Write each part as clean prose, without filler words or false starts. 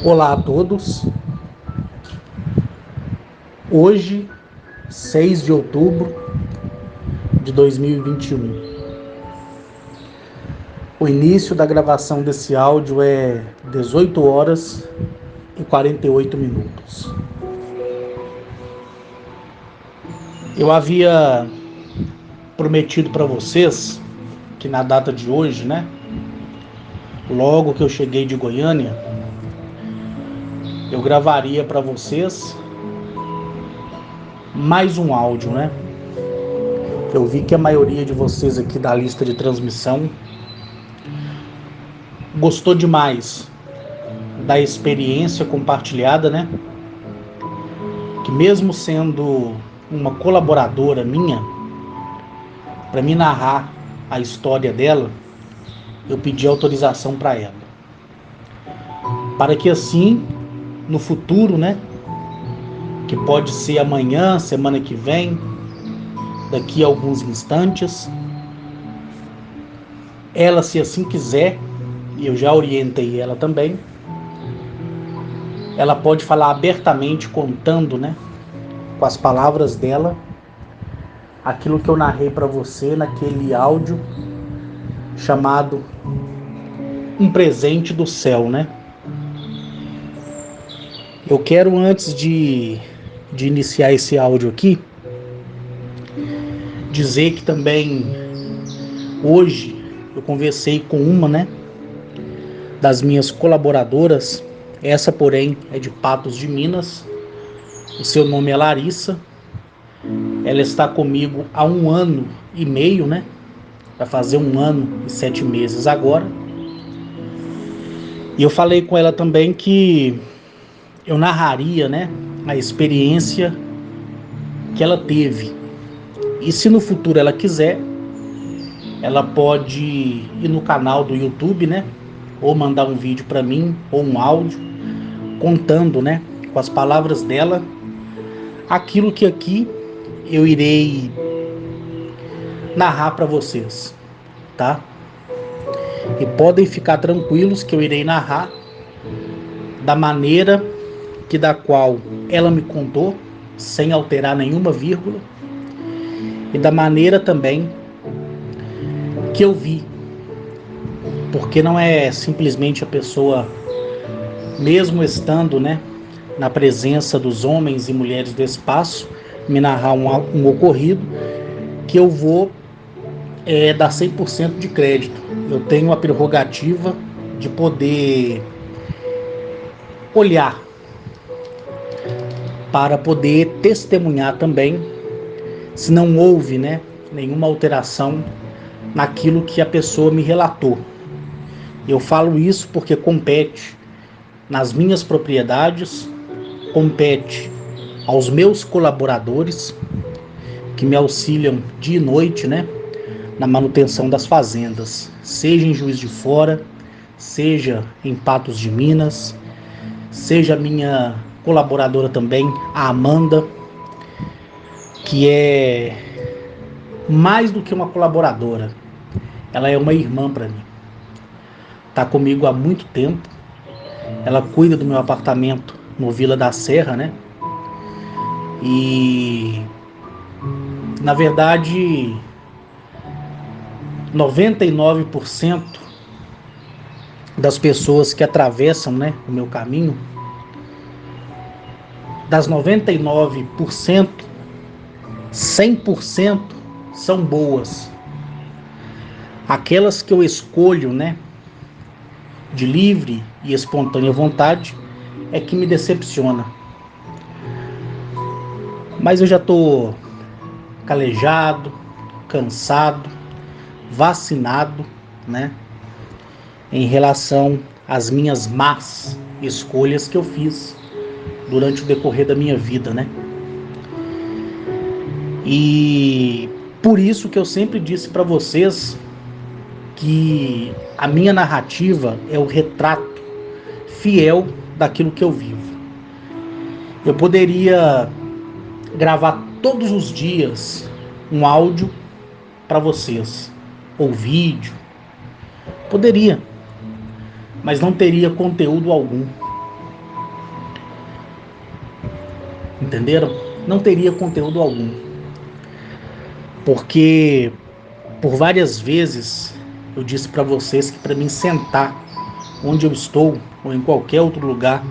Olá a todos. Hoje, 6 de outubro de 2021. O início da gravação desse áudio é 18 horas e 48 minutos. Eu havia prometido para vocês que na data de hoje, né, logo que eu cheguei de Goiânia, eu gravaria para vocês mais um áudio, né? Eu vi que a maioria de vocês aqui da lista de transmissão gostou demais da experiência compartilhada, né? Que mesmo sendo uma colaboradora minha, para me narrar a história dela, eu pedi autorização para ela. Para que assim, no futuro, né? Que pode ser amanhã, semana que vem, daqui a alguns instantes, ela, se assim quiser, e eu já orientei ela também, ela pode falar abertamente, contando, né? Com as palavras dela, aquilo que eu narrei para você naquele áudio chamado Um Presente do Céu, né? Eu quero, antes de iniciar esse áudio aqui, dizer que também hoje eu conversei com uma, né, das minhas colaboradoras. Essa, porém, é de Patos de Minas. O seu nome é Larissa. Ela está comigo há 1 ano e meio, né? Vai fazer 1 ano e 7 meses agora. E eu falei com ela também que eu narraria, né, a experiência que ela teve. E se no futuro ela quiser, ela pode ir no canal do YouTube, né, ou mandar um vídeo para mim, ou um áudio, contando, né, com as palavras dela, aquilo que aqui eu irei narrar para vocês, tá? E podem ficar tranquilos que eu irei narrar da maneira da qual ela me contou, sem alterar nenhuma vírgula, e da maneira também que eu vi, porque não é simplesmente a pessoa, mesmo estando, né, na presença dos homens e mulheres do espaço, me narrar um ocorrido, que eu vou dar 100% de crédito. Eu tenho a prerrogativa de poder olhar para poder testemunhar também se não houve, né, nenhuma alteração naquilo que a pessoa me relatou. Eu falo isso porque compete nas minhas propriedades, compete aos meus colaboradores que me auxiliam dia e noite, né, na manutenção das fazendas, seja em Juiz de Fora, seja em Patos de Minas, seja a minha colaboradora também, a Amanda, que é mais do que uma colaboradora, ela é uma irmã para mim. Está comigo há muito tempo. Ela cuida do meu apartamento no Vila da Serra, né? E, na verdade, 99% das pessoas que atravessam, né, o meu caminho, das 99%, 100% são boas. Aquelas que eu escolho, né, de livre e espontânea vontade, é que me decepciona. Mas eu já estou calejado, cansado, vacinado, né, em relação às minhas más escolhas que eu fiz durante o decorrer da minha vida, né? E por isso que eu sempre disse para vocês que a minha narrativa é o retrato fiel daquilo que eu vivo. Eu poderia gravar todos os dias um áudio para vocês, ou vídeo, poderia, mas não teria conteúdo algum. entenderam? Não teria conteúdo algum, porque por várias vezes eu disse para vocês que para mim sentar onde eu estou ou em qualquer outro lugar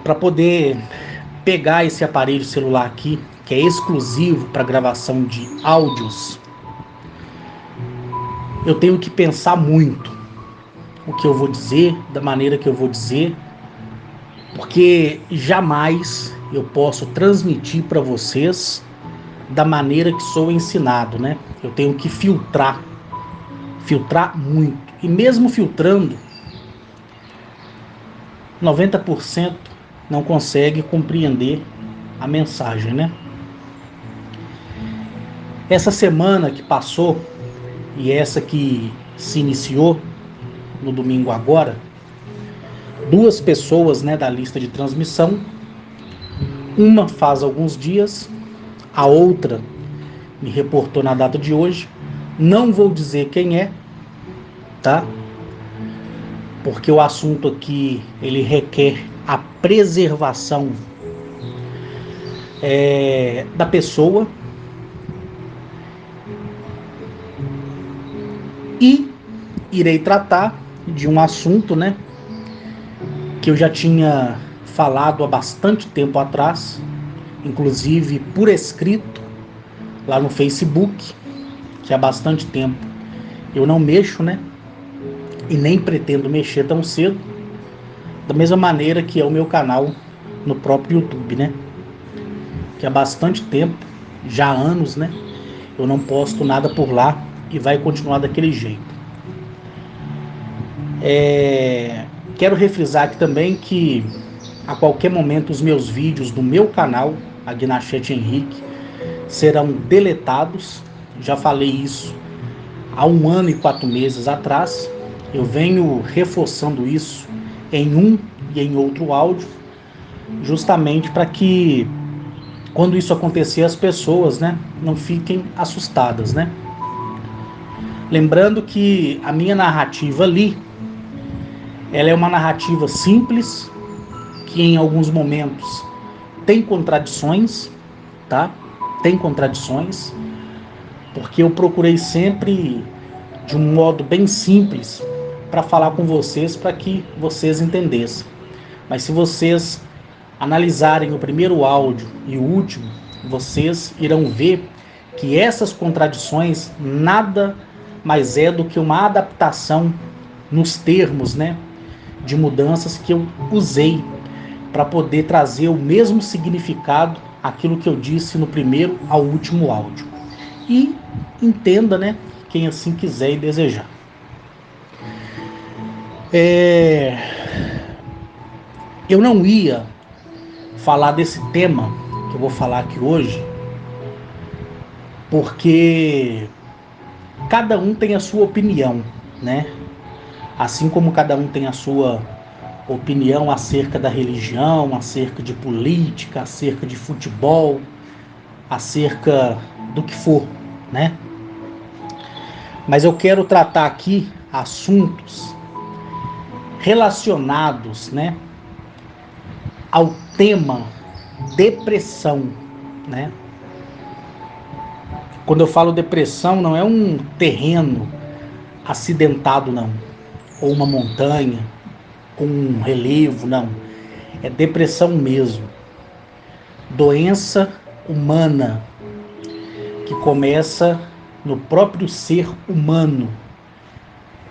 para poder pegar esse aparelho celular aqui, que é exclusivo para gravação de áudios, eu tenho que pensar muito o que eu vou dizer, da maneira que eu vou dizer, porque jamais eu posso transmitir para vocês da maneira que sou ensinado, né? Eu tenho que filtrar muito. E mesmo filtrando, 90% não consegue compreender a mensagem, né? Essa semana que passou e essa que se iniciou no domingo agora, duas pessoas, né, da lista de transmissão, uma faz alguns dias, a outra me reportou na data de hoje. Não vou dizer quem é, tá? Porque o assunto aqui ele requer a preservação da pessoa e irei tratar de um assunto, né, que eu já tinha falado há bastante tempo atrás, inclusive por escrito lá no Facebook, que há bastante tempo eu não mexo, né, e nem pretendo mexer tão cedo, da mesma maneira que é o meu canal no próprio YouTube, né, que há bastante tempo, já há anos, né, eu não posto nada por lá e vai continuar daquele jeito. Quero refrisar aqui também que a qualquer momento os meus vídeos do meu canal, Agnachete Henrique, serão deletados. Já falei isso há 1 ano e 4 meses atrás. Eu venho reforçando isso em um e em outro áudio, justamente para que quando isso acontecer as pessoas, né, não fiquem assustadas, né? Lembrando que a minha narrativa ali, ela é uma narrativa simples, que em alguns momentos tem contradições, tá? Tem contradições, porque eu procurei sempre de um modo bem simples para falar com vocês, para que vocês entendessem. Mas se vocês analisarem o primeiro áudio e o último, vocês irão ver que essas contradições nada mais é do que uma adaptação nos termos, né, de mudanças que eu usei para poder trazer o mesmo significado aquilo que eu disse no primeiro ao último áudio. E entenda, né, quem assim quiser e desejar. Eu não ia falar desse tema que eu vou falar aqui hoje, porque cada um tem a sua opinião, né? Assim como cada um tem a sua opinião acerca da religião, acerca de política, acerca de futebol, acerca do que for, né? Mas eu quero tratar aqui assuntos relacionados, né, ao tema depressão, né? Quando eu falo depressão, não é um terreno acidentado, não, ou uma montanha com um relevo, não. É depressão mesmo. Doença humana que começa no próprio ser humano,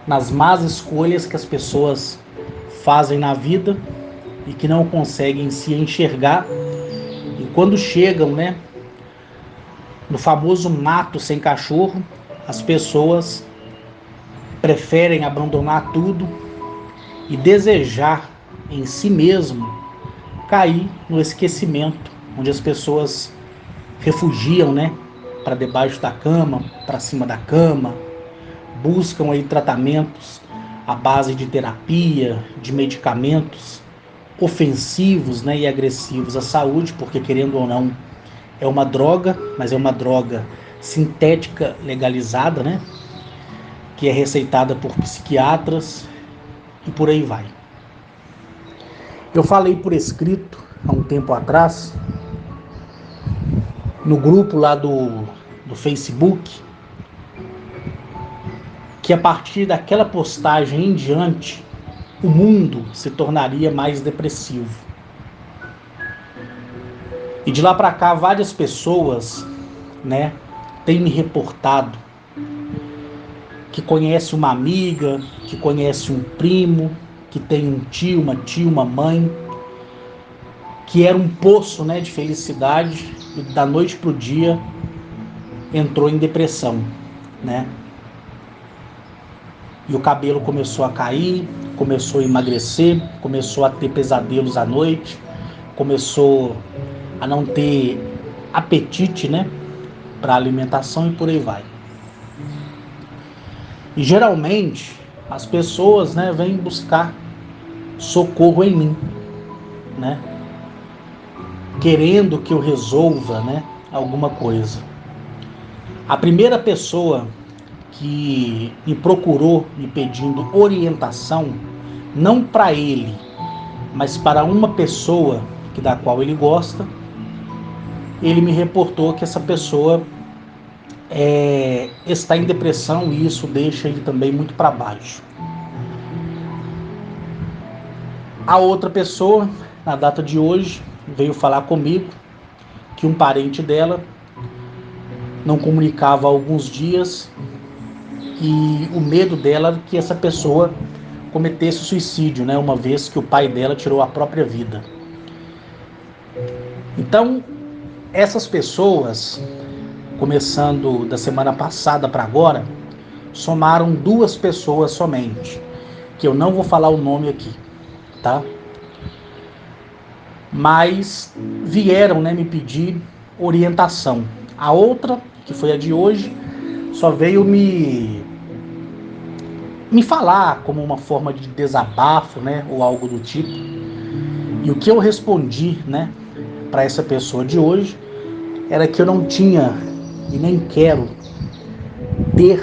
nas más escolhas que as pessoas fazem na vida e que não conseguem se enxergar. E quando chegam, né, no famoso mato sem cachorro, as pessoas preferem abandonar tudo e desejar em si mesmo cair no esquecimento, onde as pessoas refugiam, né, para debaixo da cama, para cima da cama, buscam aí tratamentos à base de terapia, de medicamentos ofensivos, né, e agressivos à saúde, porque querendo ou não é uma droga, mas é uma droga sintética legalizada, né, que é receitada por psiquiatras e por aí vai. Eu falei por escrito há um tempo atrás no grupo lá do Facebook, que a partir daquela postagem em diante, o mundo se tornaria mais depressivo. E de lá para cá, várias pessoas, né, têm me reportado que conhece uma amiga, que conhece um primo, que tem um tio, uma tia, uma mãe, que era um poço, né, de felicidade e da noite pro dia entrou em depressão, né? E o cabelo começou a cair, começou a emagrecer, começou a ter pesadelos à noite, começou a não ter apetite, né, para alimentação e por aí vai. E geralmente as pessoas, né, vêm buscar socorro em mim, né, querendo que eu resolva, né, alguma coisa. A primeira pessoa que me procurou me pedindo orientação, não para ele, mas para uma pessoa da qual ele gosta, ele me reportou que essa pessoa está em depressão e isso deixa ele também muito para baixo. A outra pessoa, na data de hoje, veio falar comigo que um parente dela não comunicava há alguns dias e o medo dela era que essa pessoa cometesse suicídio, né, uma vez que o pai dela tirou a própria vida. Então, essas pessoas, começando da semana passada para agora, somaram 2 pessoas somente, que eu não vou falar o nome aqui, tá? Mas vieram, né, me pedir orientação. A outra, que foi a de hoje, só veio me falar como uma forma de desabafo, né, ou algo do tipo. E o que eu respondi, né, para essa pessoa de hoje era que eu não tinha e nem quero ter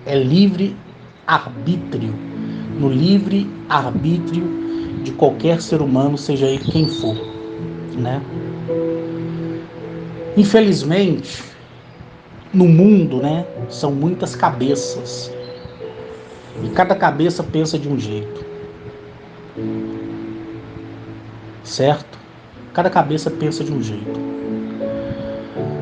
livre arbítrio, no livre arbítrio de qualquer ser humano, seja ele quem for, né? Infelizmente, no mundo, né, são muitas cabeças e cada cabeça pensa de um jeito, certo? Cada cabeça pensa de um jeito.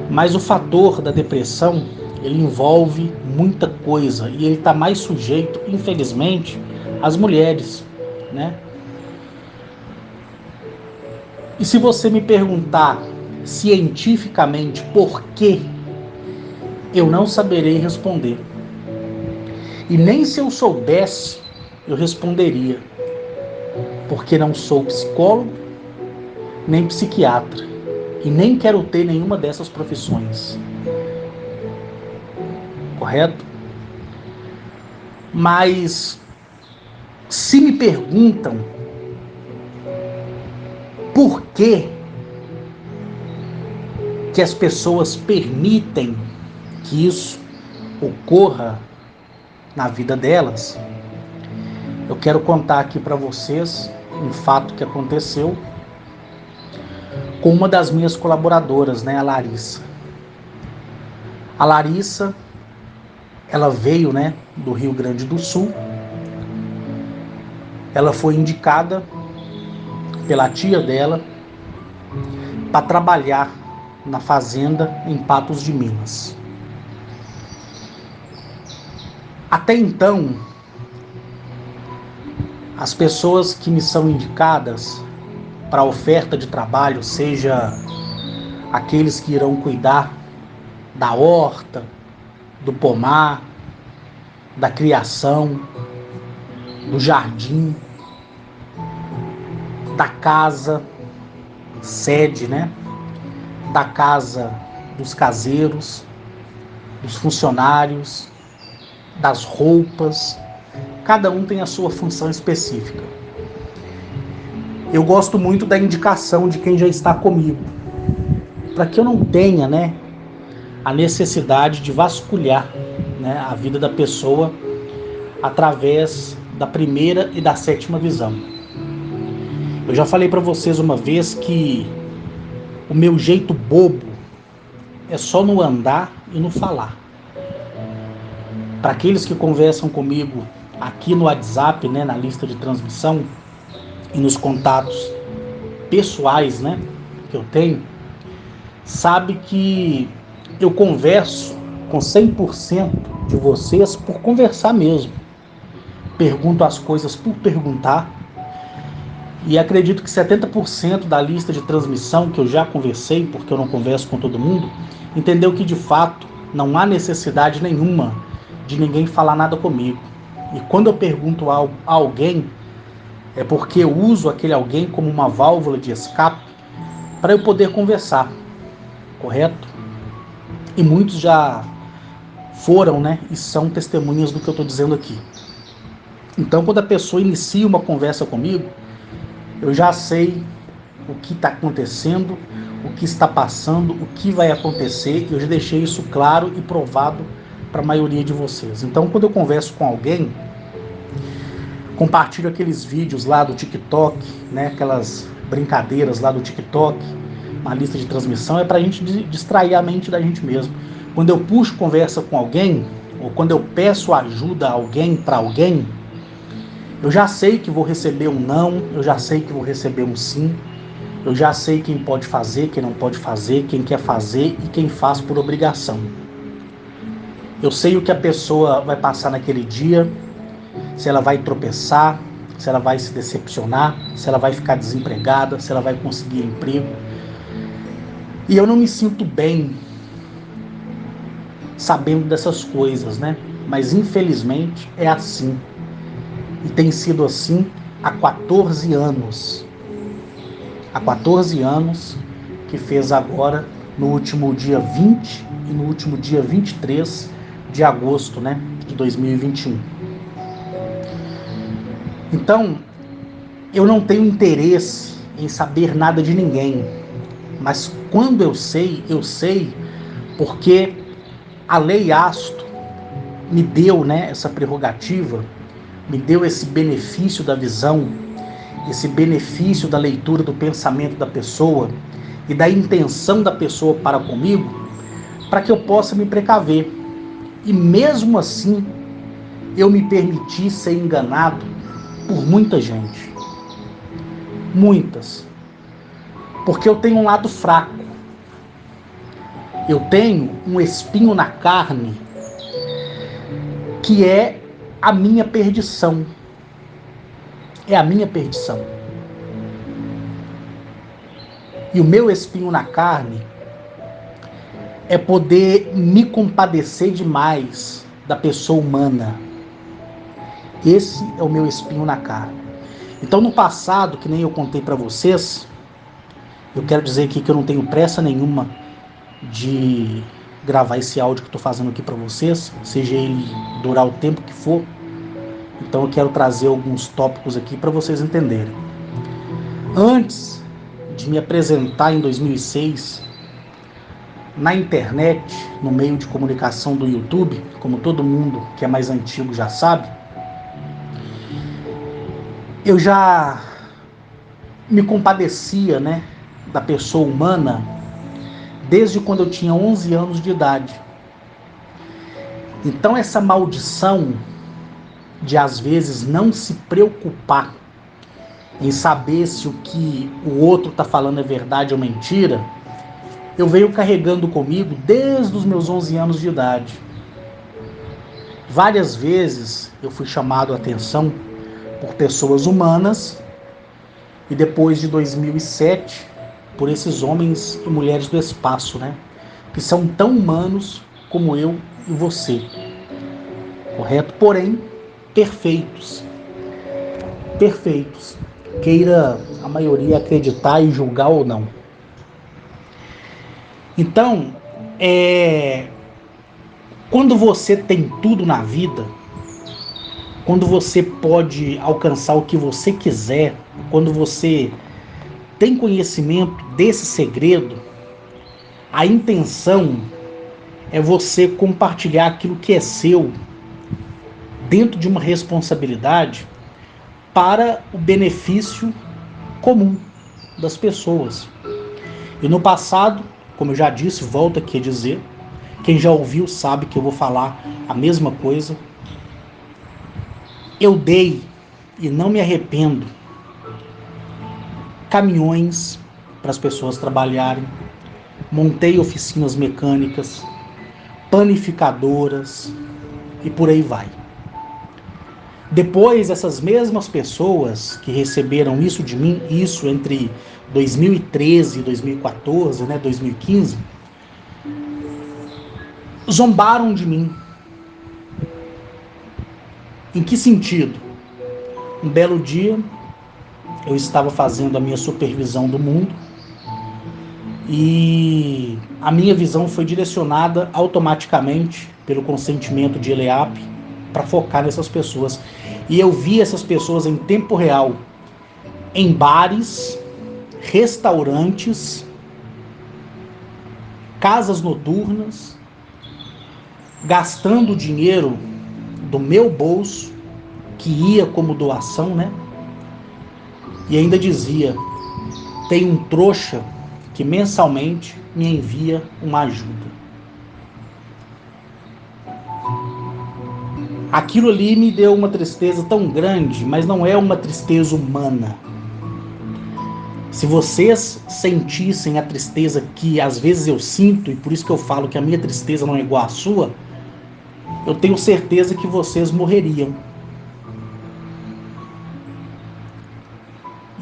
Mas o fator da depressão, ele envolve muita coisa e ele está mais sujeito, infelizmente, às mulheres, né? E se você me perguntar cientificamente por que, eu não saberei responder. E nem se eu soubesse, eu responderia. Porque não sou psicólogo, nem psiquiatra. E nem quero ter nenhuma dessas profissões. Correto? Mas se me perguntam por que as pessoas permitem que isso ocorra na vida delas, eu quero contar aqui para vocês um fato que aconteceu com uma das minhas colaboradoras, né, a Larissa. A Larissa, ela veio, né, do Rio Grande do Sul. Ela foi indicada pela tia dela para trabalhar na fazenda em Patos de Minas. Até então, as pessoas que me são indicadas para a oferta de trabalho, seja aqueles que irão cuidar da horta, do pomar, da criação, do jardim, da casa sede, né? Da casa dos caseiros, dos funcionários, das roupas. Cada um tem a sua função específica. Eu gosto muito da indicação de quem já está comigo, para que eu não tenha, né, a necessidade de vasculhar, né, a vida da pessoa através da primeira e da sétima visão. Eu já falei para vocês uma vez que o meu jeito bobo é só no andar e no falar. Para aqueles que conversam comigo aqui no WhatsApp, né, na lista de transmissão e nos contatos pessoais, né, que eu tenho, sabe que eu converso com 100% de vocês por conversar mesmo. Pergunto as coisas por perguntar. E acredito que 70% da lista de transmissão que eu já conversei, porque eu não converso com todo mundo, entendeu que de fato não há necessidade nenhuma de ninguém falar nada comigo. E quando eu pergunto a alguém, é porque eu uso aquele alguém como uma válvula de escape para eu poder conversar, correto? E muitos já foram, né, e são testemunhas do que eu estou dizendo aqui. Então, quando a pessoa inicia uma conversa comigo, eu já sei o que está acontecendo, o que está passando, o que vai acontecer. Eu já deixei isso claro e provado para a maioria de vocês. Então, quando eu converso com alguém, compartilho aqueles vídeos lá do TikTok, né, aquelas brincadeiras lá do TikTok, uma lista de transmissão, é para a gente distrair a mente da gente mesmo. Quando eu puxo conversa com alguém, ou quando eu peço ajuda a alguém para alguém, eu já sei que vou receber um não, eu já sei que vou receber um sim, eu já sei quem pode fazer, quem não pode fazer, quem quer fazer e quem faz por obrigação. Eu sei o que a pessoa vai passar naquele dia, se ela vai tropeçar, se ela vai se decepcionar, se ela vai ficar desempregada, se ela vai conseguir emprego. E eu não me sinto bem sabendo dessas coisas, né? Mas infelizmente é assim. E tem sido assim há 14 anos. Há 14 anos que fez agora no último dia 20 e no último dia 23 de agosto, né, de 2021. Então, eu não tenho interesse em saber nada de ninguém, mas quando eu sei porque a lei Asto me deu, né, essa prerrogativa, me deu esse benefício da visão, esse benefício da leitura do pensamento da pessoa e da intenção da pessoa para comigo, para que eu possa me precaver. E mesmo assim, eu me permiti ser enganado por muita gente. Muitas. Porque eu tenho um lado fraco. Eu tenho um espinho na carne que é a minha perdição. É a minha perdição. E o meu espinho na carne é poder me compadecer demais da pessoa humana. Esse é o meu espinho na carne. Então, no passado, que nem eu contei para vocês, eu quero dizer aqui que eu não tenho pressa nenhuma de gravar esse áudio que eu estou fazendo aqui para vocês, seja ele durar o tempo que for. Então, eu quero trazer alguns tópicos aqui para vocês entenderem. Antes de me apresentar em 2006 na internet, no meio de comunicação do YouTube, como todo mundo que é mais antigo já sabe, eu já me compadecia, né, da pessoa humana desde quando eu tinha 11 anos de idade. Então essa maldição de às vezes não se preocupar em saber se o que o outro está falando é verdade ou mentira, eu venho carregando comigo desde os meus 11 anos de idade. Várias vezes eu fui chamado a atenção por pessoas humanas e depois de 2007 por esses homens e mulheres do espaço, né? Que são tão humanos como eu e você, correto? Porém, perfeitos. Perfeitos. Queira a maioria acreditar e julgar ou não. Então, quando você tem tudo na vida, quando você pode alcançar o que você quiser, quando você tem conhecimento desse segredo, a intenção é você compartilhar aquilo que é seu dentro de uma responsabilidade para o benefício comum das pessoas. E no passado, como eu já disse, volto aqui a dizer, quem já ouviu sabe que eu vou falar a mesma coisa. Eu dei, e não me arrependo, caminhões para as pessoas trabalharem, montei oficinas mecânicas, panificadoras e por aí vai. Depois, essas mesmas pessoas que receberam isso de mim, isso entre 2013 e 2014, 2015, zombaram de mim. Em que sentido? Um belo dia, eu estava fazendo a minha supervisão do mundo e a minha visão foi direcionada automaticamente pelo consentimento de Eleap para focar nessas pessoas. E eu vi essas pessoas em tempo real, em bares, restaurantes, casas noturnas, gastando dinheiro do meu bolso, que ia como doação, E ainda dizia, tem um trouxa que mensalmente me envia uma ajuda. Aquilo ali me deu uma tristeza tão grande, mas não é uma tristeza humana. Se vocês sentissem a tristeza que às vezes eu sinto, e por isso que eu falo que a minha tristeza não é igual à sua, eu tenho certeza que vocês morreriam.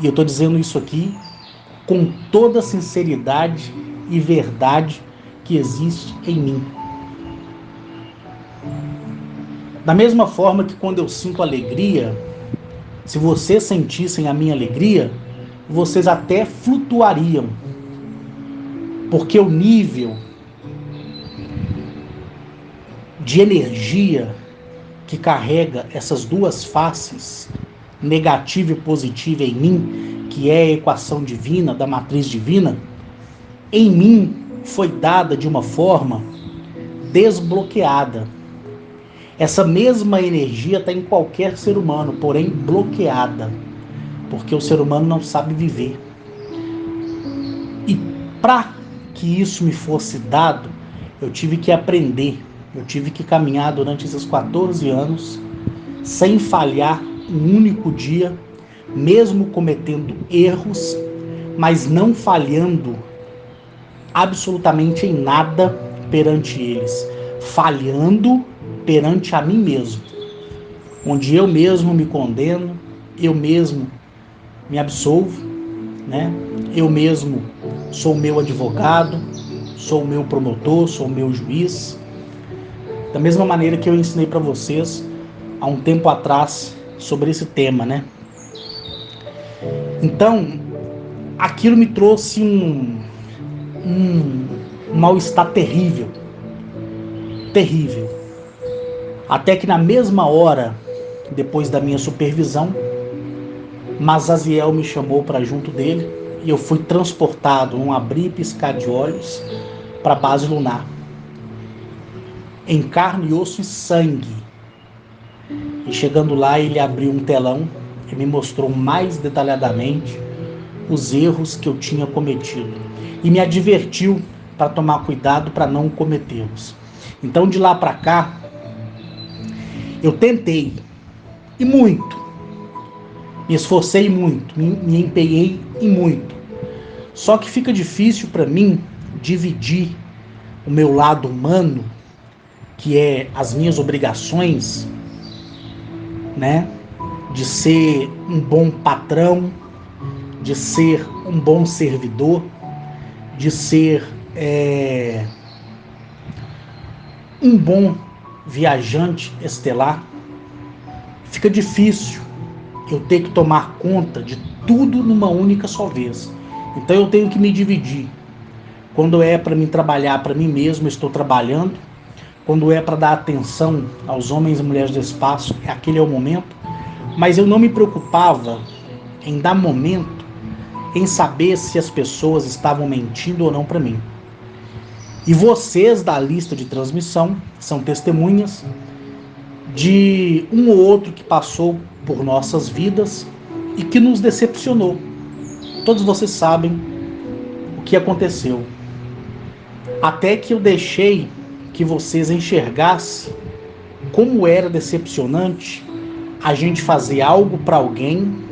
E eu estou dizendo isso aqui com toda a sinceridade e verdade que existe em mim. Da mesma forma que quando eu sinto alegria, se vocês sentissem a minha alegria, vocês até flutuariam. Porque o nível de energia que carrega essas duas faces, negativa e positiva em mim, que é a equação divina, da matriz divina, em mim foi dada de uma forma desbloqueada. Essa mesma energia está em qualquer ser humano, porém bloqueada, porque o ser humano não sabe viver. E para que isso me fosse dado, eu tive que aprender, eu tive que caminhar durante esses 14 anos, sem falhar um único dia, mesmo cometendo erros, mas não falhando absolutamente em nada perante eles, falhando perante a mim mesmo, onde eu mesmo me condeno, eu mesmo me absolvo, Eu mesmo sou meu advogado, sou meu promotor, sou meu juiz. Da mesma maneira que eu ensinei para vocês há um tempo atrás sobre esse tema, Então, aquilo me trouxe um mal-estar terrível. Terrível. Até que na mesma hora, depois da minha supervisão, Mazaziel me chamou para junto dele e eu fui transportado num abrir e piscar de olhos para a base lunar. Em carne, osso e sangue. E chegando lá, ele abriu um telão e me mostrou mais detalhadamente os erros que eu tinha cometido. E me advertiu para tomar cuidado para não cometê-los. Então, de lá para cá, eu tentei, e muito, me esforcei muito, me empenhei e muito. Só que fica difícil para mim dividir o meu lado humano, que é as minhas obrigações, de ser um bom patrão, de ser um bom servidor, de ser um bom viajante estelar. Fica difícil eu ter que tomar conta de tudo numa única só vez. Então eu tenho que me dividir. Quando é para mim trabalhar para mim mesmo, eu estou trabalhando. Quando é para dar atenção aos homens e mulheres do espaço, aquele é o momento. Mas eu não me preocupava em dar momento em saber se as pessoas estavam mentindo ou não para mim. E vocês da lista de transmissão são testemunhas de um ou outro que passou por nossas vidas e que nos decepcionou. Todos vocês sabem o que aconteceu. Até que eu deixei que vocês enxergassem como era decepcionante a gente fazer algo para alguém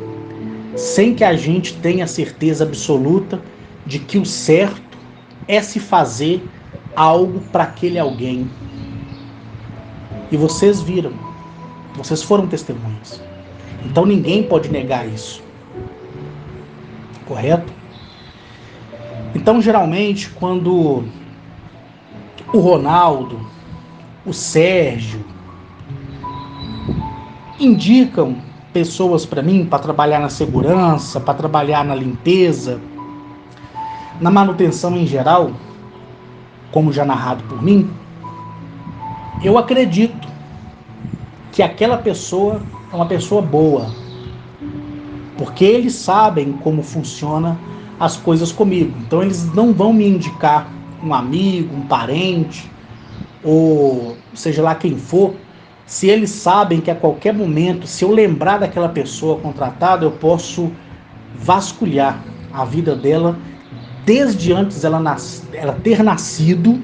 sem que a gente tenha certeza absoluta de que o certo é se fazer algo para aquele alguém. E vocês viram, vocês foram testemunhas. Então ninguém pode negar isso, correto? Então, geralmente, quando o Ronaldo, o Sérgio indicam pessoas para mim para trabalhar na segurança, para trabalhar na limpeza, na manutenção em geral, como já narrado por mim, eu acredito que aquela pessoa é uma pessoa boa, porque eles sabem como funciona as coisas comigo. Então eles não vão me indicar um amigo, um parente, ou seja lá quem for, se eles sabem que a qualquer momento, se eu lembrar daquela pessoa contratada, eu posso vasculhar a vida dela desde antes ela ter nascido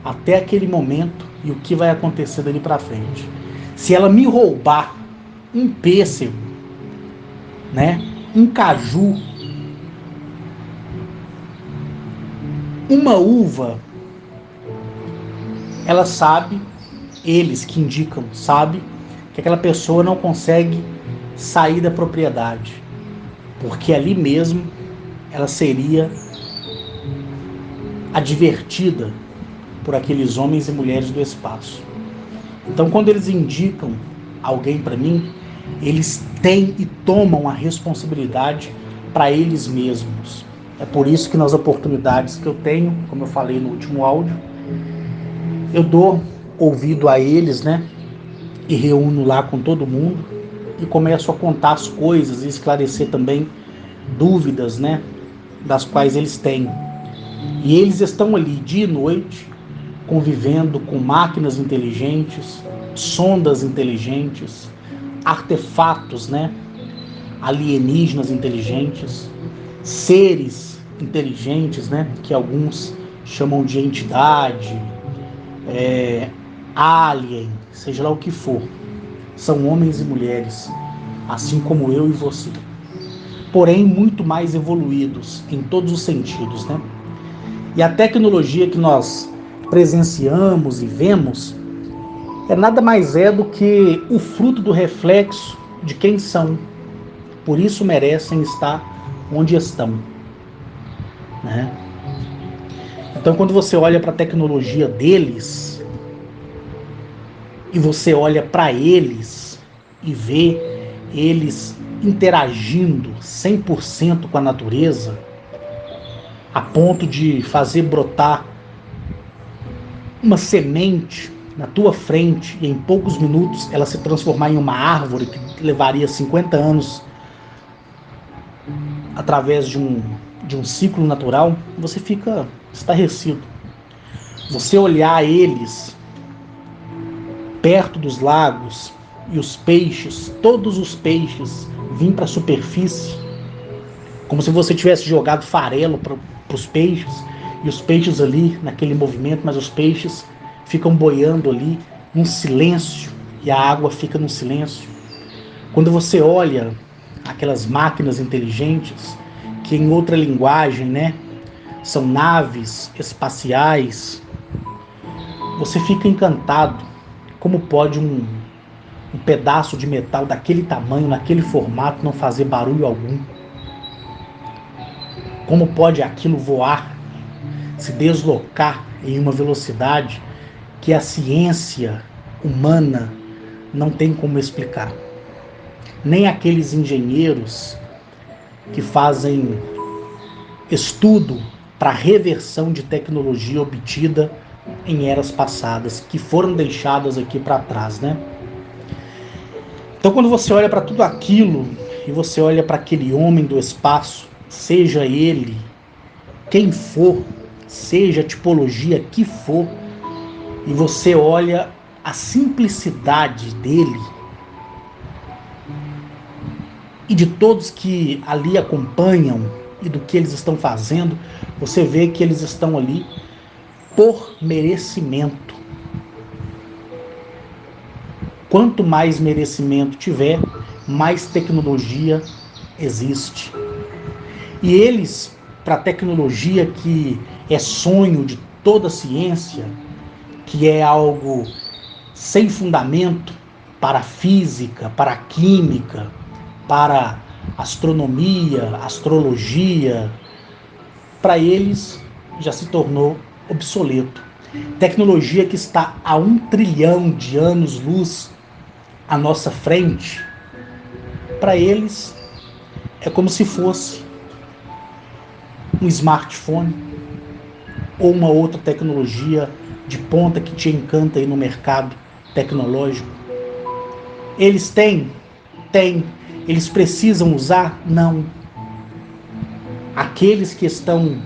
até aquele momento e o que vai acontecer dali para frente. Se ela me roubar um pêssego, né, um caju, uma uva, ela sabe, eles que indicam, sabe que aquela pessoa não consegue sair da propriedade, porque ali mesmo ela seria advertida por aqueles homens e mulheres do espaço. Então, quando eles indicam alguém para mim, eles têm e tomam a responsabilidade para eles mesmos. É por isso que nas oportunidades que eu tenho, como eu falei no último áudio, eu dou ouvido a eles, né? E reúno lá com todo mundo e começo a contar as coisas e esclarecer também dúvidas, né? Das quais eles têm. E eles estão ali dia e noite convivendo com máquinas inteligentes, sondas inteligentes, artefatos, né? Alienígenas inteligentes, seres inteligentes, né? Que alguns chamam de entidade, alien, seja lá o que for. São homens e mulheres, assim como eu e você. Porém, muito mais evoluídos em todos os sentidos, né? E a tecnologia que nós presenciamos e vemos é nada mais é do que o fruto do reflexo de quem são. Por isso merecem estar onde estão, né? Então, quando você olha para a tecnologia deles e você olha para eles e vê eles interagindo 100% com a natureza, a ponto de fazer brotar uma semente na tua frente e em poucos minutos ela se transformar em uma árvore que levaria 50 anos através de um ciclo natural, você fica estarrecido. Você olhar eles perto dos lagos e os peixes, todos os peixes, vir para a superfície, como se você tivesse jogado farelo para os peixes, e os peixes ali naquele movimento, mas os peixes ficam boiando ali num silêncio, e a água fica num silêncio. Quando você olha aquelas máquinas inteligentes, que em outra linguagem, né, são naves espaciais, você fica encantado. Como pode um pedaço de metal daquele tamanho, naquele formato, não fazer barulho algum? Como pode aquilo voar, se deslocar em uma velocidade que a ciência humana não tem como explicar? Nem aqueles engenheiros que fazem estudo para reversão de tecnologia obtida em eras passadas, que foram deixadas aqui para trás, né? Então, quando você olha para tudo aquilo e você olha para aquele homem do espaço, seja ele quem for, seja a tipologia que for, e você olha a simplicidade dele e de todos que ali acompanham e do que eles estão fazendo, você vê que eles estão ali por merecimento. Quanto mais merecimento tiver, mais tecnologia existe. E eles, para a tecnologia que é sonho de toda ciência, que é algo sem fundamento para a física, para a química, para a astronomia, astrologia, para eles já se tornou obsoleto. Tecnologia que está a 1 trilhão de anos-luz à nossa frente, para eles é como se fosse um smartphone ou uma outra tecnologia de ponta que te encanta aí no mercado tecnológico. Eles têm? Têm. Eles precisam usar? Não. Aqueles que estão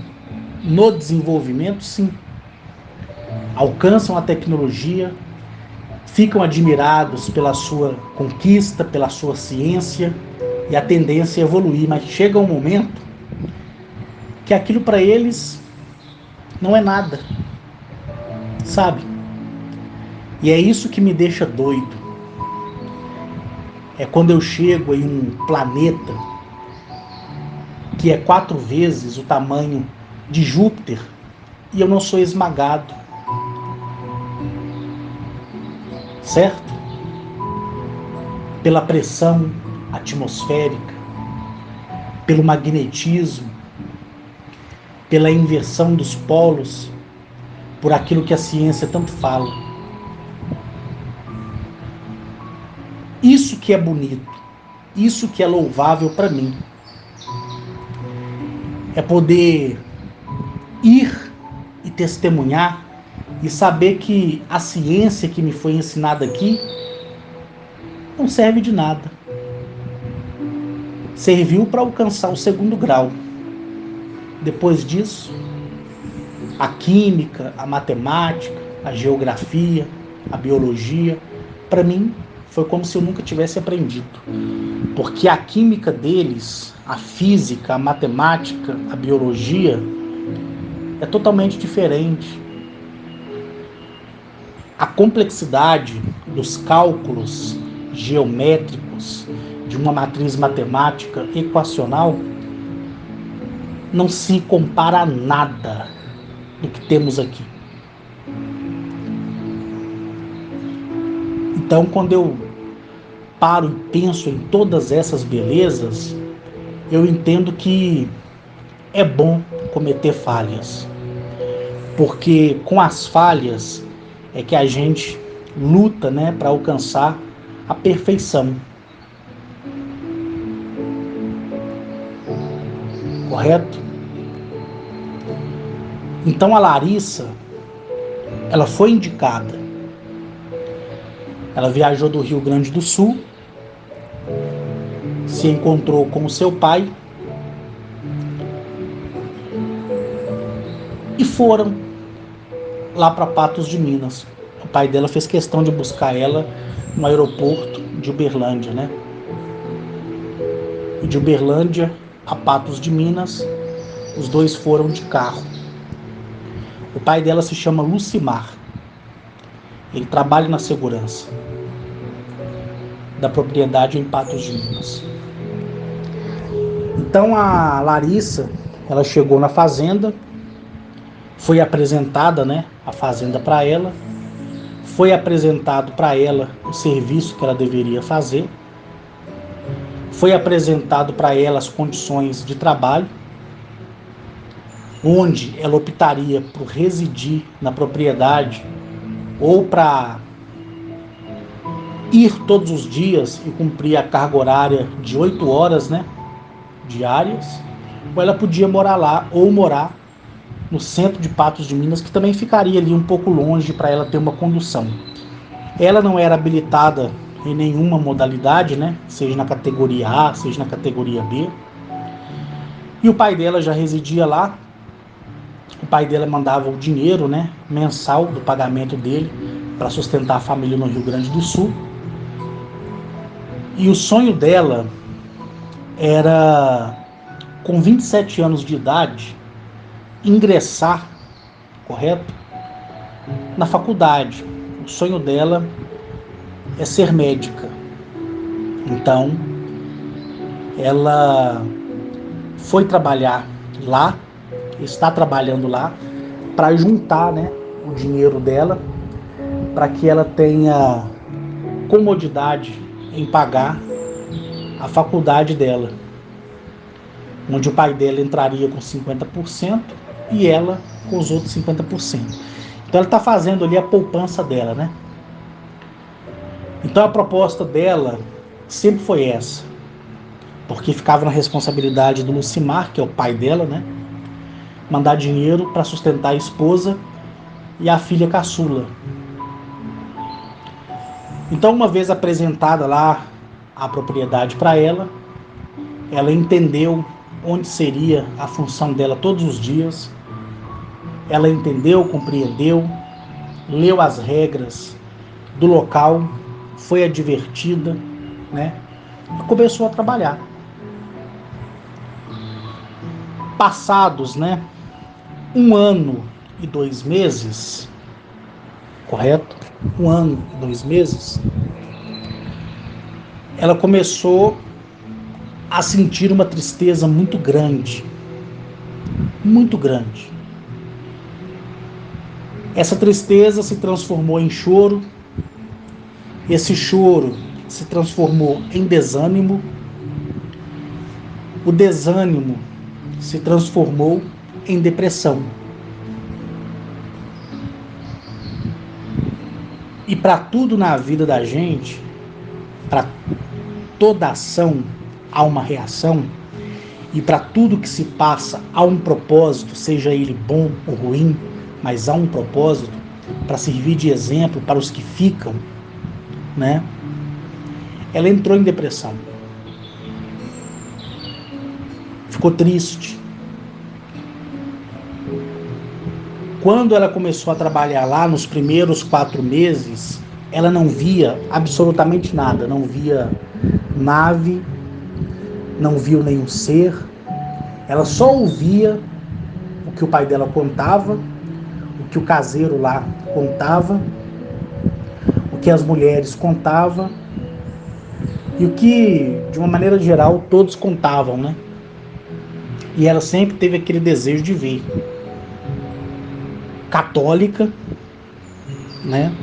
no desenvolvimento, sim. Alcançam a tecnologia, ficam admirados pela sua conquista, pela sua ciência, e a tendência é evoluir, mas chega um momento que aquilo para eles não é nada, sabe? E é isso que me deixa doido. É quando eu chego em um planeta que é 4 vezes o tamanho de Júpiter e eu não sou esmagado, certo? Pela pressão atmosférica, pelo magnetismo, pela inversão dos polos, por aquilo que a ciência tanto fala. Isso que é bonito, isso que é louvável para mim. É poder ir e testemunhar e saber que a ciência que me foi ensinada aqui não serve de nada. Serviu para alcançar o 2º grau. Depois disso, a química, a matemática, a geografia, a biologia, para mim foi como se eu nunca tivesse aprendido. Porque a química deles, a física, a matemática, a biologia é totalmente diferente. A complexidade dos cálculos geométricos de uma matriz matemática equacional não se compara a nada do que temos aqui. Então, quando eu paro e penso em todas essas belezas, eu entendo que é bom cometer falhas, porque com as falhas é que a gente luta, né, para alcançar a perfeição. Correto? Então a Larissa, ela foi indicada. Ela viajou do Rio Grande do Sul, se encontrou com o seu pai e foram lá para Patos de Minas. O pai dela fez questão de buscar ela no aeroporto de Uberlândia, né? E de Uberlândia a Patos de Minas, os dois foram de carro. O pai dela se chama Lucimar. Ele trabalha na segurança da propriedade em Patos de Minas. Então a Larissa, ela chegou na fazenda, foi apresentada, né, a fazenda para ela, foi apresentado para ela o serviço que ela deveria fazer, foi apresentado para ela as condições de trabalho, onde ela optaria por residir na propriedade ou para ir todos os dias e cumprir a carga horária de 8 horas, né, diárias, ou ela podia morar lá ou morar no centro de Patos de Minas, que também ficaria ali um pouco longe para ela ter uma condução. Ela não era habilitada em nenhuma modalidade, né, seja na categoria A, seja na categoria B. E o pai dela já residia lá. O pai dela mandava o dinheiro, né, mensal do pagamento dele para sustentar a família no Rio Grande do Sul. E o sonho dela era, com 27 anos de idade, ingressar, correto? na faculdade. O sonho dela é ser médica. Então, ela foi trabalhar lá, está trabalhando lá, para juntar, né, o dinheiro dela, para que ela tenha comodidade em pagar a faculdade dela, onde o pai dela entraria com 50% e ela com os outros 50%. Então ela está fazendo ali a poupança dela, né? Então a proposta dela sempre foi essa, porque ficava na responsabilidade do Lucimar, que é o pai dela, né? Mandar dinheiro para sustentar a esposa e a filha caçula. Então, uma vez apresentada lá a propriedade para ela, ela entendeu onde seria a função dela todos os dias, ela entendeu, compreendeu, leu as regras do local, foi advertida, né? E começou a trabalhar. Passados, né? 1 ano e 2 meses, correto? 1 ano e 2 meses, ela começou a sentir uma tristeza muito grande, muito grande. Essa tristeza se transformou em choro, esse choro se transformou em desânimo, o desânimo se transformou em depressão. E para tudo na vida da gente, para toda ação há uma reação, e para tudo que se passa há um propósito, seja ele bom ou ruim, mas há um propósito para servir de exemplo para os que ficam, né? Ela entrou em depressão. Ficou triste. Quando ela começou a trabalhar lá, nos primeiros 4 meses, ela não via absolutamente nada. Não via nave, não viu nenhum ser. Ela só ouvia o que o pai dela contava, o que o caseiro lá contava, o que as mulheres contavam e o que, de uma maneira geral, todos contavam, né? E ela sempre teve aquele desejo de ver. Católica, né?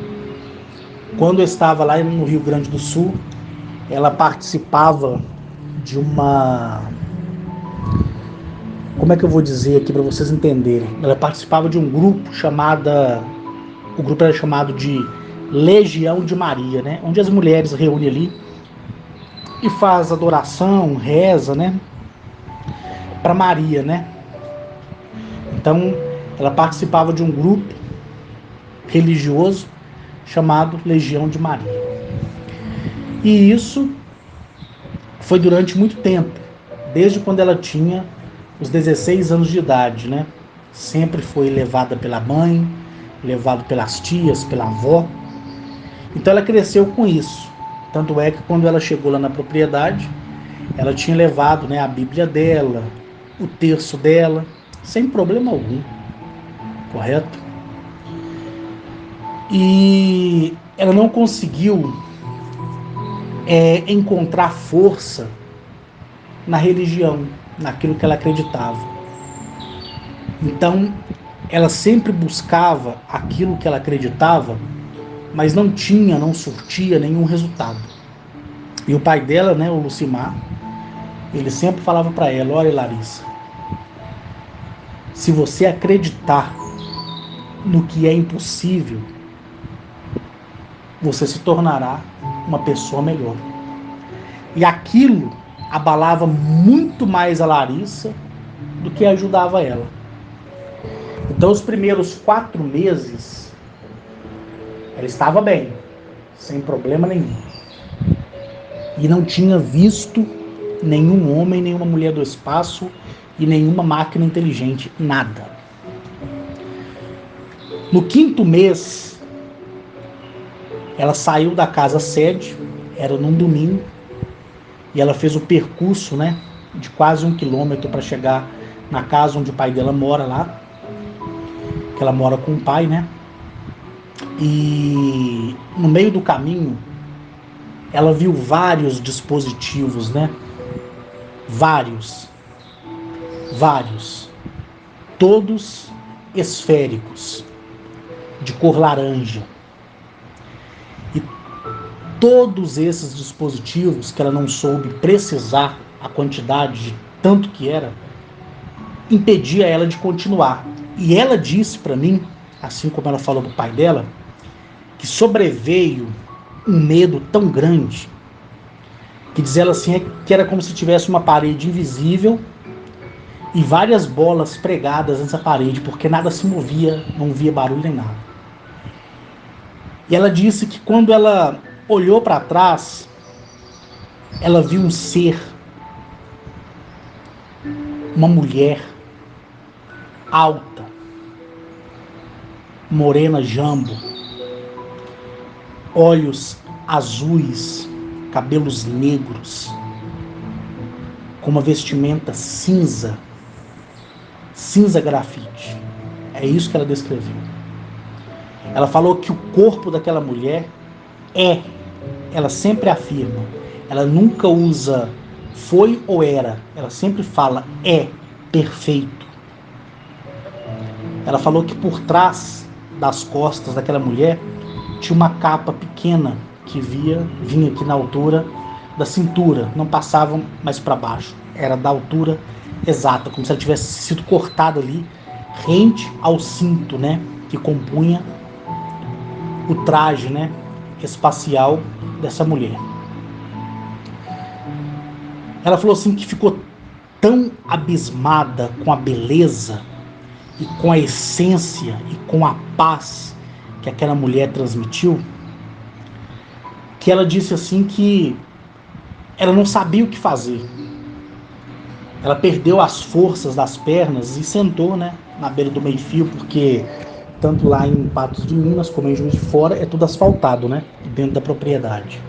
Quando eu estava lá no Rio Grande do Sul, ela participava de uma... Como é que eu vou dizer aqui para vocês entenderem? Ela participava de um grupo chamada... O grupo era chamado de Legião de Maria, né? Onde as mulheres reúnem ali e faz adoração, reza, né? Para Maria, né? Então, ela participava de um grupo religioso chamado Legião de Maria. E isso foi durante muito tempo, desde quando ela tinha os 16 anos de idade, né? Sempre foi levada pela mãe, levado pelas tias, pela avó. Então ela cresceu com isso. Tanto é que quando ela chegou lá na propriedade, ela tinha levado, né, a Bíblia dela, o terço dela, sem problema algum, correto? E ela não conseguiu encontrar força na religião, naquilo que ela acreditava. Então, ela sempre buscava aquilo que ela acreditava, mas não surtia nenhum resultado. E o pai dela, né, o Lucimar, ele sempre falava para ela: olha, Larissa, se você acreditar no que é impossível, você se tornará uma pessoa melhor. E aquilo abalava muito mais a Larissa do que ajudava ela. Então, os primeiros 4 meses, ela estava bem, sem problema nenhum. E não tinha visto nenhum homem, nenhuma mulher do espaço e nenhuma máquina inteligente, nada. No 5º mês, ela saiu da casa sede, era num domingo, e ela fez o percurso, né, de quase 1 quilômetro para chegar na casa onde o pai dela mora lá, que ela mora com o pai, né? E no meio do caminho, ela viu vários dispositivos, né? Vários, vários, todos esféricos, de cor laranja. E todos esses dispositivos, que ela não soube precisar a quantidade de tanto que era, impedia ela de continuar. E ela disse para mim, assim como ela falou pro pai dela, que sobreveio um medo tão grande, que diz ela assim, que era como se tivesse uma parede invisível e várias bolas pregadas nessa parede, porque nada se movia, não via barulho nem nada. E ela disse que quando ela olhou para trás, ela viu um ser, uma mulher alta, morena jambo, olhos azuis, cabelos negros, com uma vestimenta cinza, cinza grafite. É isso que ela descreveu. Ela falou que o corpo daquela mulher ela sempre afirma, ela nunca usa foi ou era, ela sempre fala perfeito. Ela falou que por trás das costas daquela mulher tinha uma capa pequena que vinha aqui na altura da cintura, não passava mais para baixo, era da altura exata, como se ela tivesse sido cortada ali, rente ao cinto, né, que compunha o traje, né, espacial dessa mulher. Ela falou assim que ficou tão abismada com a beleza e com a essência e com a paz que aquela mulher transmitiu, que ela disse assim que ela não sabia o que fazer. Ela perdeu as forças das pernas e sentou, né, na beira do meio-fio, porque tanto lá em Patos de Minas como em Juiz de Fora é tudo asfaltado, né, dentro da propriedade.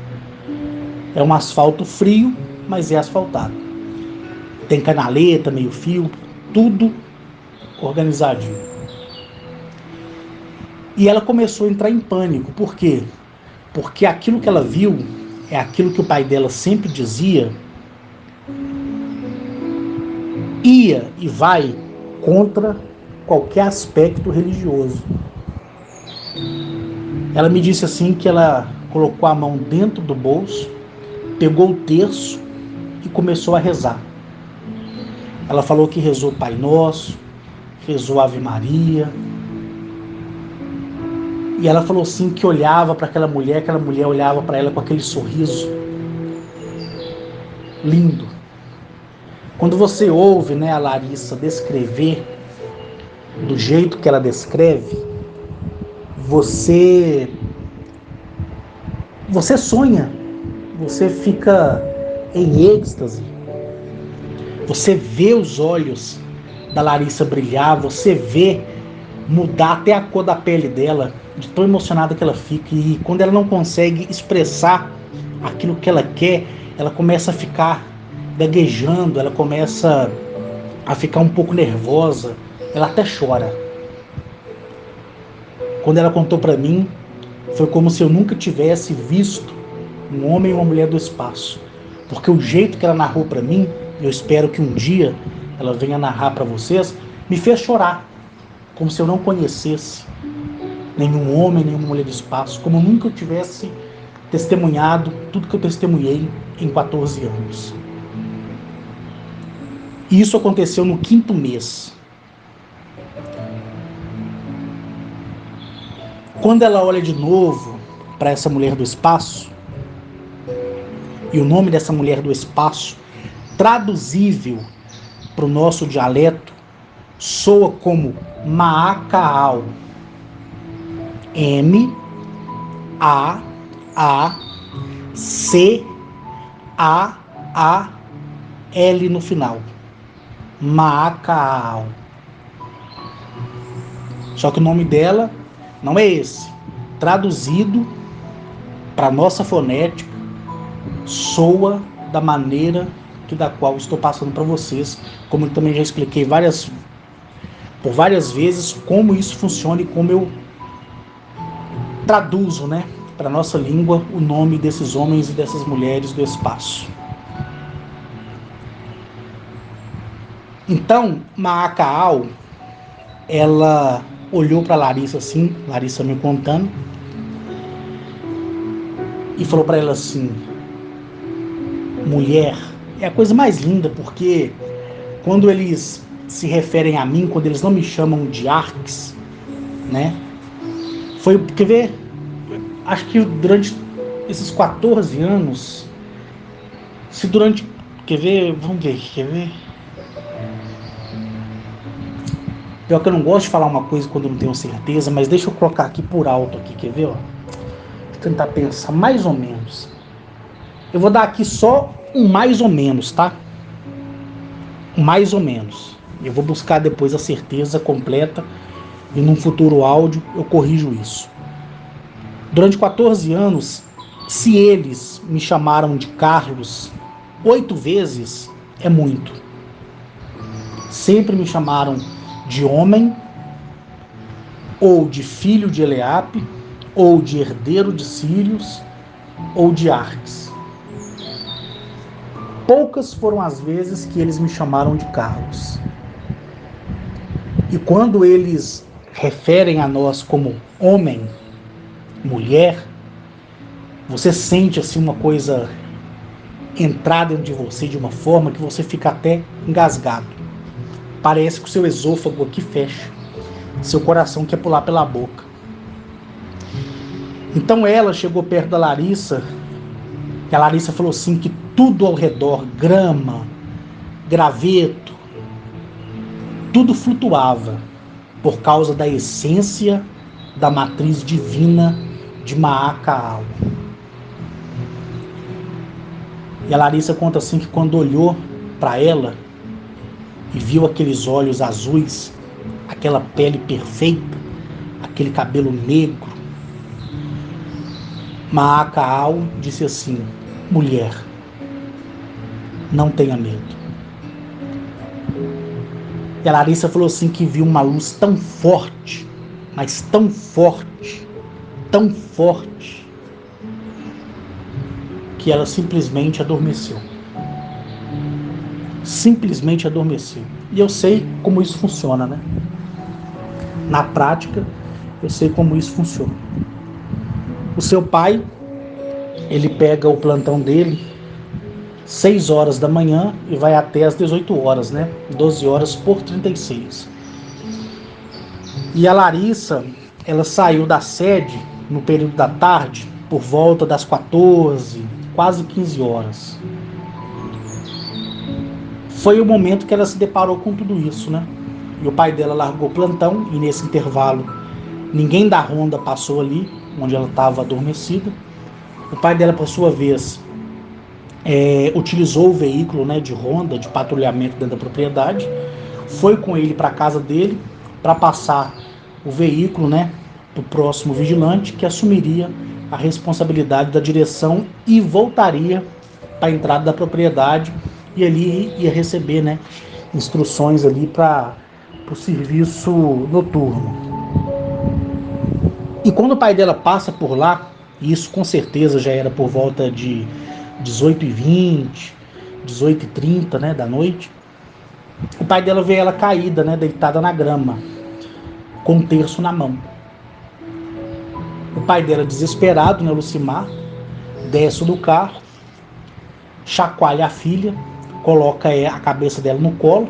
É um asfalto frio, mas é asfaltado. Tem canaleta, meio-fio, tudo organizadinho. E ela começou a entrar em pânico. Por quê? Porque aquilo que ela viu é aquilo que o pai dela sempre dizia, ia e vai contra qualquer aspecto religioso. Ela me disse assim que ela colocou a mão dentro do bolso, pegou o terço e começou a rezar. Ela falou que rezou Pai Nosso, rezou Ave Maria. E ela falou assim que olhava para aquela mulher olhava para ela com aquele sorriso lindo. Quando você ouve, né, a Larissa descrever do jeito que ela descreve, você sonha, você fica em êxtase, você vê os olhos da Larissa brilhar, você vê mudar até a cor da pele dela, de tão emocionada que ela fica. E quando ela não consegue expressar aquilo que ela quer, ela começa a ficar gaguejando, ela começa a ficar um pouco nervosa, ela até chora. Quando ela contou para mim, foi como se eu nunca tivesse visto um homem e uma mulher do espaço, porque o jeito que ela narrou para mim, eu espero que um dia ela venha narrar para vocês, me fez chorar, como se eu não conhecesse nenhum homem, nenhuma mulher do espaço, como nunca eu tivesse testemunhado tudo que eu testemunhei em 14 anos. E isso aconteceu no 5º mês. Quando ela olha de novo para essa mulher do espaço, e o nome dessa mulher do espaço, traduzível para o nosso dialeto, soa como Maacaal. M-A-A-C-A-A-L no final. Maacaal. Só que o nome dela não é esse. Traduzido para nossa fonética, soa da maneira da qual estou passando para vocês, como eu também já expliquei por várias vezes como isso funciona e como eu traduzo, né, para nossa língua o nome desses homens e dessas mulheres do espaço. Então, Maacao, ela olhou para Larissa assim, Larissa me contando, e falou para ela assim: mulher, é a coisa mais linda, porque quando eles se referem a mim, quando eles não me chamam de Arques, né? Foi, quer ver? Acho que durante esses 14 anos, se durante, quer ver? Vamos ver, quer ver? Pior que eu não gosto de falar uma coisa quando eu não tenho certeza, mas deixa eu colocar aqui por alto aqui, quer ver? Ó? Deixa eu tentar pensar mais ou menos. Eu vou dar aqui só um mais ou menos, tá? Um mais ou menos. Eu vou buscar depois a certeza completa e num futuro áudio eu corrijo isso. Durante 14 anos, se eles me chamaram de Carlos 8 vezes, é muito. Sempre me chamaram de homem, ou de filho de Eleape, ou de herdeiro de Sírios, ou de Arques. Poucas foram as vezes que eles me chamaram de Carlos. E quando eles referem a nós como homem, mulher, você sente assim uma coisa entrar dentro de você de uma forma que você fica até engasgado. Parece que o seu esôfago aqui fecha. Seu coração quer pular pela boca. Então ela chegou perto da Larissa, e a Larissa falou assim que tudo ao redor, grama, graveto, tudo flutuava por causa da essência da matriz divina de Maacao. E a Larissa conta assim que quando olhou para ela e viu aqueles olhos azuis, aquela pele perfeita, aquele cabelo negro, Maacao disse assim: mulher, não tenha medo. E a Larissa falou assim que viu uma luz tão forte, mas tão forte, que ela simplesmente adormeceu. Simplesmente adormeceu. E eu sei como isso funciona, né? Na prática, eu sei como isso funciona. O seu pai, ele pega o plantão dele 6 horas da manhã e vai até às 18 horas, né? 12 horas por 36. E a Larissa, ela saiu da sede no período da tarde, por volta das 14, quase 15 horas. Foi o momento que ela se deparou com tudo isso, né? E o pai dela largou o plantão e nesse intervalo ninguém da ronda passou ali, onde ela estava adormecida. O pai dela, por sua vez, utilizou o veículo, né, de ronda, de patrulhamento dentro da propriedade, foi com ele para a casa dele para passar o veículo, né, para o próximo vigilante, que assumiria a responsabilidade da direção e voltaria para a entrada da propriedade e ali ia receber, né, instruções ali para o serviço noturno. E quando o pai dela passa por lá, e isso com certeza já era por volta de 18h20, 18h30, né, da noite, o pai dela vê ela caída, né, deitada na grama, com um terço na mão. O pai dela, desesperado, né, Lucimar, desce do carro, chacoalha a filha, coloca a cabeça dela no colo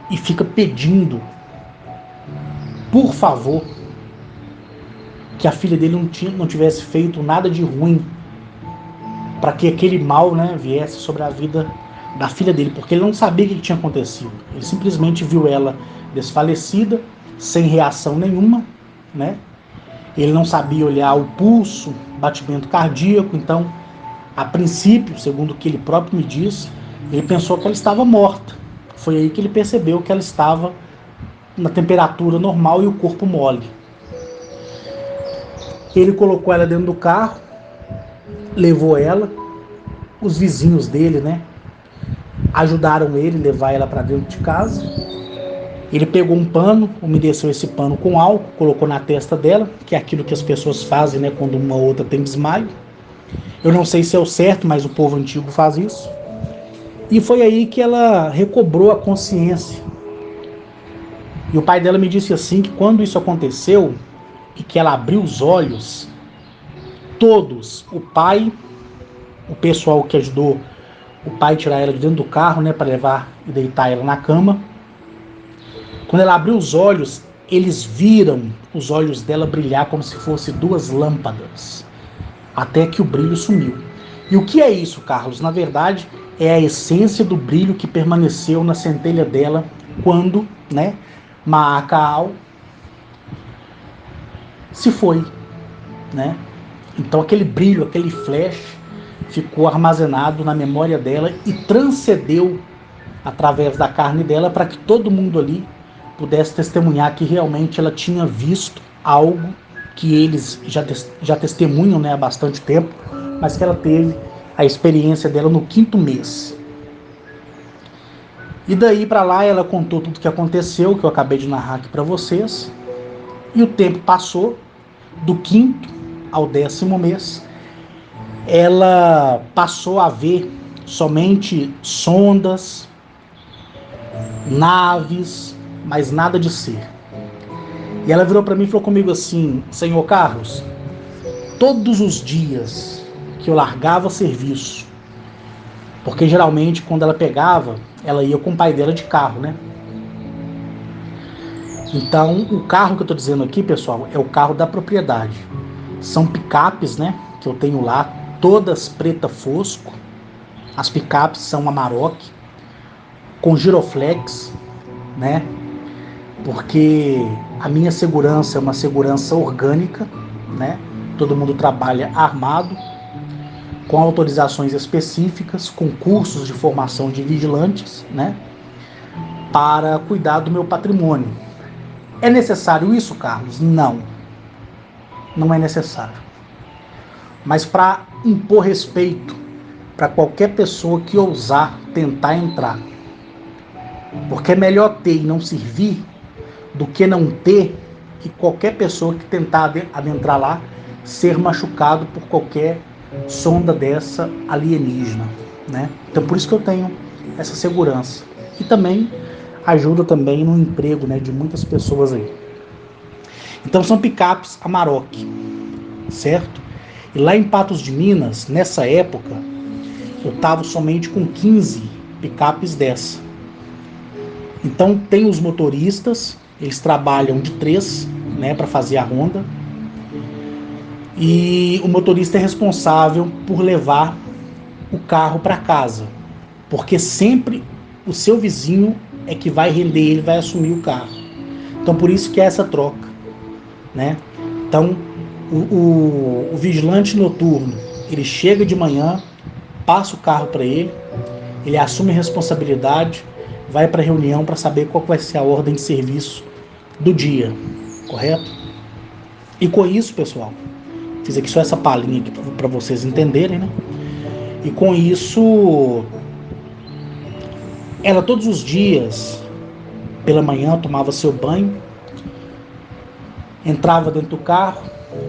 e fica pedindo, por favor, que a filha dele não tivesse feito nada de ruim, para que aquele mal, né, viesse sobre a vida da filha dele, porque ele não sabia o que tinha acontecido. Ele simplesmente viu ela desfalecida, sem reação nenhuma, né? Ele não sabia olhar o pulso, batimento cardíaco, então, a princípio, segundo o que ele próprio me disse, ele pensou que ela estava morta. Foi aí que ele percebeu que ela estava na temperatura normal e o corpo mole. Ele colocou ela dentro do carro, levou ela, os vizinhos dele, né, ajudaram ele a levar ela para dentro de casa. Ele pegou um pano, umedeceu esse pano com álcool, colocou na testa dela, que é aquilo que as pessoas fazem, né, quando uma outra tem desmaio. Eu não sei se é o certo, mas o povo antigo faz isso. E foi aí que ela recobrou a consciência. E o pai dela me disse assim que quando isso aconteceu e que ela abriu os olhos, todos, o pai, o pessoal que ajudou o pai a tirar ela de dentro do carro, né, para levar e deitar ela na cama, quando ela abriu os olhos, eles viram os olhos dela brilhar como se fossem duas lâmpadas, até que o brilho sumiu. E o que é isso, Carlos? Na verdade, é a essência do brilho que permaneceu na centelha dela quando, né, Maacao se foi, né? Então aquele brilho, aquele flash ficou armazenado na memória dela e transcendeu através da carne dela para que todo mundo ali pudesse testemunhar que realmente ela tinha visto algo que eles já testemunham, né, há bastante tempo, mas que ela teve a experiência dela no 5º mês. E daí para lá ela contou tudo o que aconteceu, que eu acabei de narrar aqui para vocês. E o tempo passou, do 5º ao 10º mês, ela passou a ver somente sondas, naves, mas nada de ser. E ela virou para mim e falou comigo assim: Senhor Carlos, todos os dias que eu largava serviço, porque geralmente quando ela pegava, ela ia com o pai dela de carro, né? Então, o carro que eu estou dizendo aqui, pessoal, é o carro da propriedade. São picapes, né, que eu tenho lá, todas preta fosco. As picapes são Amarok, com giroflex, né? Porque a minha segurança é uma segurança orgânica, né? Todo mundo trabalha armado, com autorizações específicas, com cursos de formação de vigilantes, né? Para cuidar do meu patrimônio. É necessário isso, Carlos? Não. Não é necessário. Mas para impor respeito para qualquer pessoa que ousar tentar entrar. Porque é melhor ter e não servir do que não ter e qualquer pessoa que tentar adentrar lá ser machucado por qualquer sonda dessa alienígena, né? Então por isso que eu tenho essa segurança. E também ajuda também no emprego, né, de muitas pessoas aí. Então são picapes Amarok, certo? E lá em Patos de Minas, nessa época, eu estava somente com 15 picapes dessa. Então tem os motoristas, eles trabalham de 3, né, para fazer a ronda. E o motorista é responsável por levar o carro para casa, porque sempre o seu vizinho é que vai render, ele vai assumir o carro. Então por isso que é essa troca, né? Então o vigilante noturno, ele chega de manhã, passa o carro para ele, ele assume a responsabilidade, vai para a reunião para saber qual vai ser a ordem de serviço do dia, correto? E com isso, pessoal, fiz aqui só essa palhinha aqui para vocês entenderem, né? E com isso, ela todos os dias, pela manhã, tomava seu banho, entrava dentro do carro,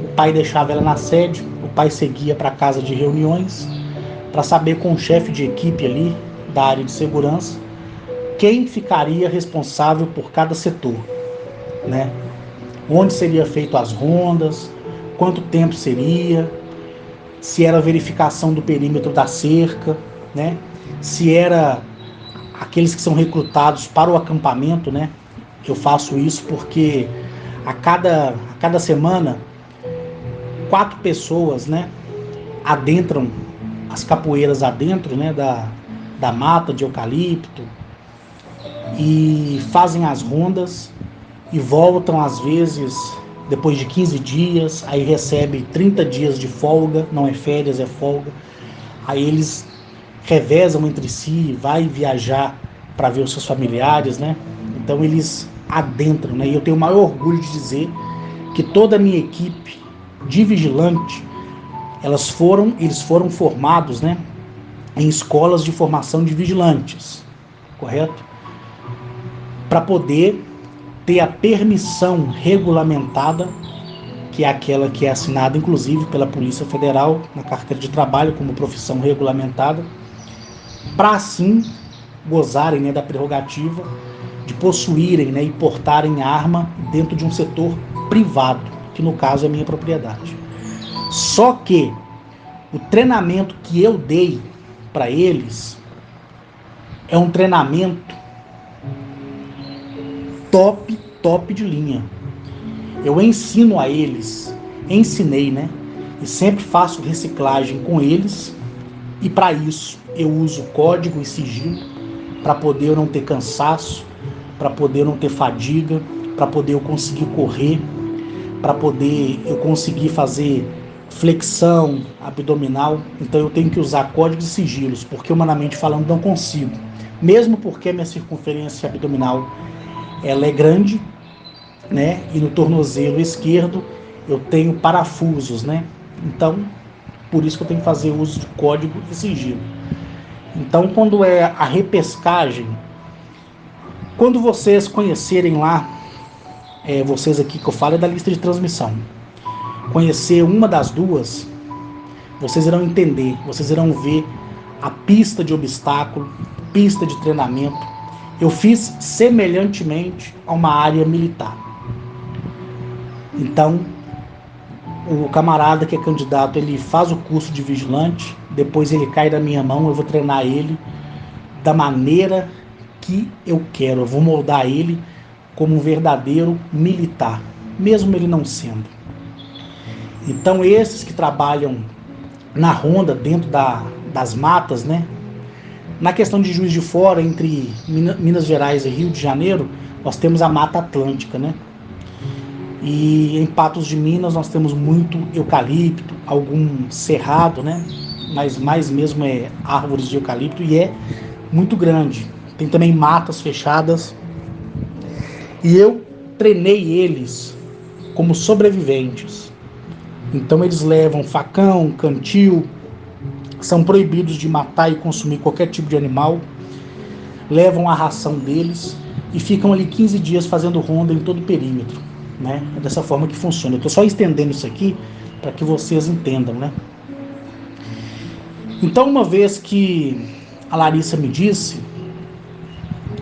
o pai deixava ela na sede, o pai seguia para a casa de reuniões para saber com o chefe de equipe ali da área de segurança quem ficaria responsável por cada setor, né? Onde seria feito as rondas, quanto tempo seria, se era verificação do perímetro da cerca, né? Se era aqueles que são recrutados para o acampamento, né? Eu faço isso porque a cada semana 4 pessoas, né, adentram as capoeiras adentro, né, da mata de eucalipto e fazem as rondas e voltam às vezes depois de 15 dias, aí recebe 30 dias de folga, não é férias, é folga. Aí eles revezam entre si, vai viajar para ver os seus familiares, né? Então eles adentram, né? E eu tenho o maior orgulho de dizer que toda a minha equipe de vigilante, eles foram formados, né, em escolas de formação de vigilantes, correto? Para poder ter a permissão regulamentada, que é aquela que é assinada inclusive pela Polícia Federal na carteira de trabalho como profissão regulamentada, para assim gozarem, né, da prerrogativa de possuírem, né, e portarem arma dentro de um setor privado, que no caso é minha propriedade. Só que o treinamento que eu dei para eles é um treinamento top de linha. Eu ensino a eles, ensinei, né? E sempre faço reciclagem com eles. E para isso eu uso código e sigilo para poder eu não ter cansaço, para poder eu não ter fadiga, para poder eu conseguir correr, para poder eu conseguir fazer flexão abdominal. Então eu tenho que usar códigos e sigilos, porque humanamente falando não consigo. Mesmo porque a minha circunferência abdominal ela é grande, né? E no tornozelo esquerdo eu tenho parafusos, né? Então, por isso que eu tenho que fazer uso de código e sigilo. Então, quando é a repescagem, quando vocês conhecerem lá, vocês aqui que eu falo é da lista de transmissão, conhecer uma das duas, vocês irão entender, vocês irão ver a pista de obstáculo, pista de treinamento. Eu fiz semelhantemente a uma área militar. Então, o camarada que é candidato, ele faz o curso de vigilante, depois ele cai da minha mão, eu vou treinar ele da maneira que eu quero, eu vou moldar ele como um verdadeiro militar, mesmo ele não sendo. Então esses que trabalham na ronda, dentro das matas, né? Na questão de Juiz de Fora, entre Minas Gerais e Rio de Janeiro, nós temos a Mata Atlântica, né? E em Patos de Minas nós temos muito eucalipto, algum cerrado, né? Mas mais mesmo é árvores de eucalipto e é muito grande. Tem também matas fechadas. E eu treinei eles como sobreviventes. Então eles levam facão, cantil, são proibidos de matar e consumir qualquer tipo de animal, levam a ração deles e ficam ali 15 dias fazendo ronda em todo o perímetro, né? É dessa forma que funciona. Eu estou só estendendo isso aqui para que vocês entendam, né? Então, uma vez que a Larissa me disse,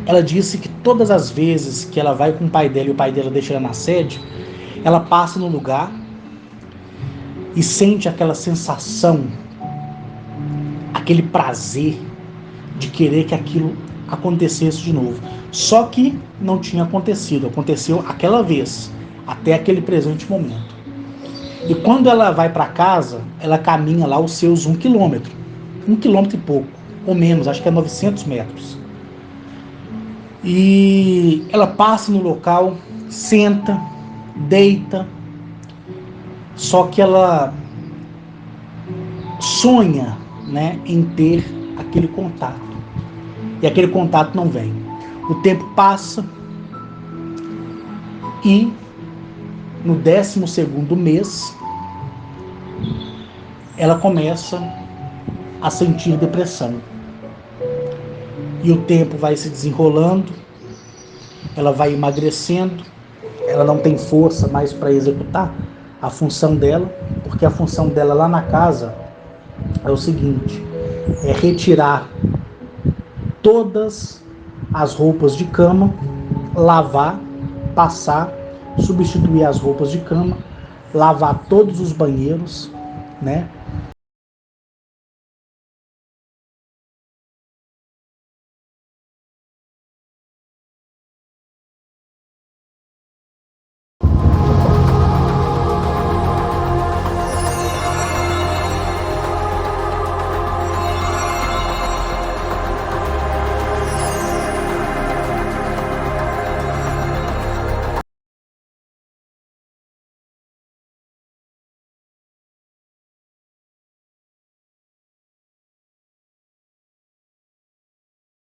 ela disse que todas as vezes que ela vai com o pai dela e o pai dela deixa ela na sede, ela passa no lugar e sente aquela sensação, aquele prazer de querer que aquilo acontecesse de novo. Só que não tinha acontecido, aconteceu aquela vez, até aquele presente momento. E quando ela vai para casa, ela caminha lá os seus 1 quilômetro, 1 quilômetro e pouco, ou menos, acho que é 900 metros. E ela passa no local, senta, deita, só que ela sonha, né, em ter aquele contato. E aquele contato não vem. O tempo passa e no 12º mês ela começa a sentir depressão. E o tempo vai se desenrolando, ela vai emagrecendo, ela não tem força mais para executar a função dela, porque a função dela lá na casa é o seguinte, é retirar todas as roupas de cama, lavar, passar, substituir as roupas de cama, lavar todos os banheiros, né?